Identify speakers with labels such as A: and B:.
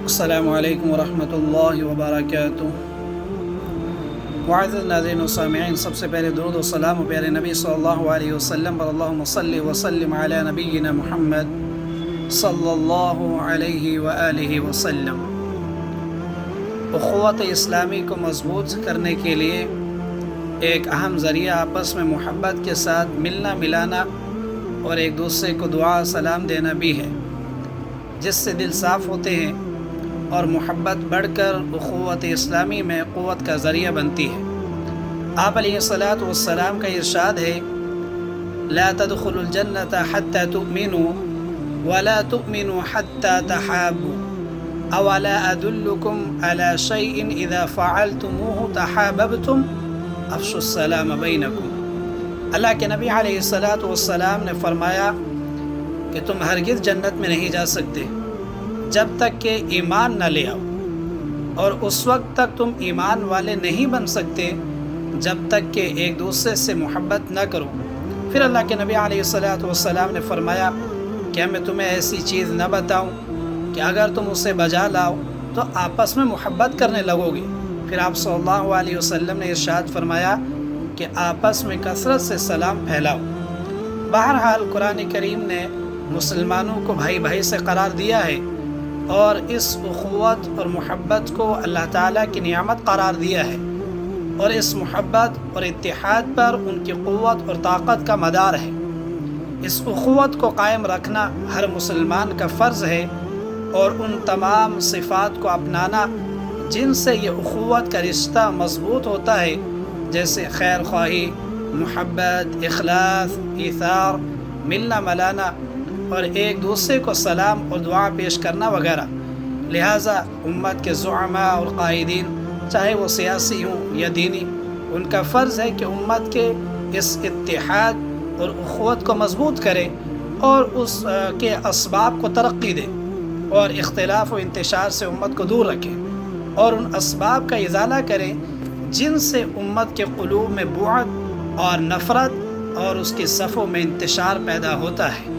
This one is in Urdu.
A: السلام علیکم ورحمۃ اللہ وبرکاتہ۔ معزز ناظرین و سامعین، سب سے پہلے درود و سلام و پیارے نبی صلی اللہ علیہ وسلم پر اللہم صلی وسلم علی نبینا محمد صلی اللہ علیہ وآلہ وسلم۔ اخوت اسلامی کو مضبوط کرنے کے لیے ایک اہم ذریعہ آپس میں محبت کے ساتھ ملنا ملانا اور ایک دوسرے کو دعا سلام دینا بھی ہے، جس سے دل صاف ہوتے ہیں اور محبت بڑھ کر اخوت اسلامی میں قوت کا ذریعہ بنتی ہے۔ آپ علیہ الصلاۃ والسلام کا ارشاد ہے، لا تدخلوا الجنۃ حتی تؤمنوا ولا تؤمنوا حتی تحابوا اولا ادلکم علی شیء اذا فعلتموه تحاببتم افشوا السلام بینکم۔ اللہ کے نبی علیہ الصلاۃ والسلام نے فرمایا کہ تم ہرگز جنت میں نہیں جا سکتے جب تک کہ ایمان نہ لے آؤ، اور اس وقت تک تم ایمان والے نہیں بن سکتے جب تک کہ ایک دوسرے سے محبت نہ کرو۔ پھر اللہ کے نبی علیہ الصلاۃ والسلام نے فرمایا، کیا میں تمہیں ایسی چیز نہ بتاؤں کہ اگر تم اسے بجا لاؤ تو آپس میں محبت کرنے لگو گے؟ پھر آپ صلی اللہ علیہ وسلم نے ارشاد فرمایا کہ آپس میں کثرت سے سلام پھیلاؤ۔ بہرحال قرآن کریم نے مسلمانوں کو بھائی بھائی سے قرار دیا ہے، اور اس اخوت اور محبت کو اللہ تعالیٰ کی نعمت قرار دیا ہے، اور اس محبت اور اتحاد پر ان کی قوت اور طاقت کا مدار ہے۔ اس اخوت کو قائم رکھنا ہر مسلمان کا فرض ہے، اور ان تمام صفات کو اپنانا جن سے یہ اخوت کا رشتہ مضبوط ہوتا ہے، جیسے خیر خواہی، محبت، اخلاص، ایثار، ملنا ملانا اور ایک دوسرے کو سلام اور دعا پیش کرنا وغیرہ۔ لہٰذا امت کے زعماء اور قائدین، چاہے وہ سیاسی ہوں یا دینی، ان کا فرض ہے کہ امت کے اس اتحاد اور اخوت کو مضبوط کرے اور اس کے اسباب کو ترقی دے، اور اختلاف و انتشار سے امت کو دور رکھے، اور ان اسباب کا ازالہ کرے جن سے امت کے قلوب میں بعد اور نفرت اور اس کی صفوں میں انتشار پیدا ہوتا ہے۔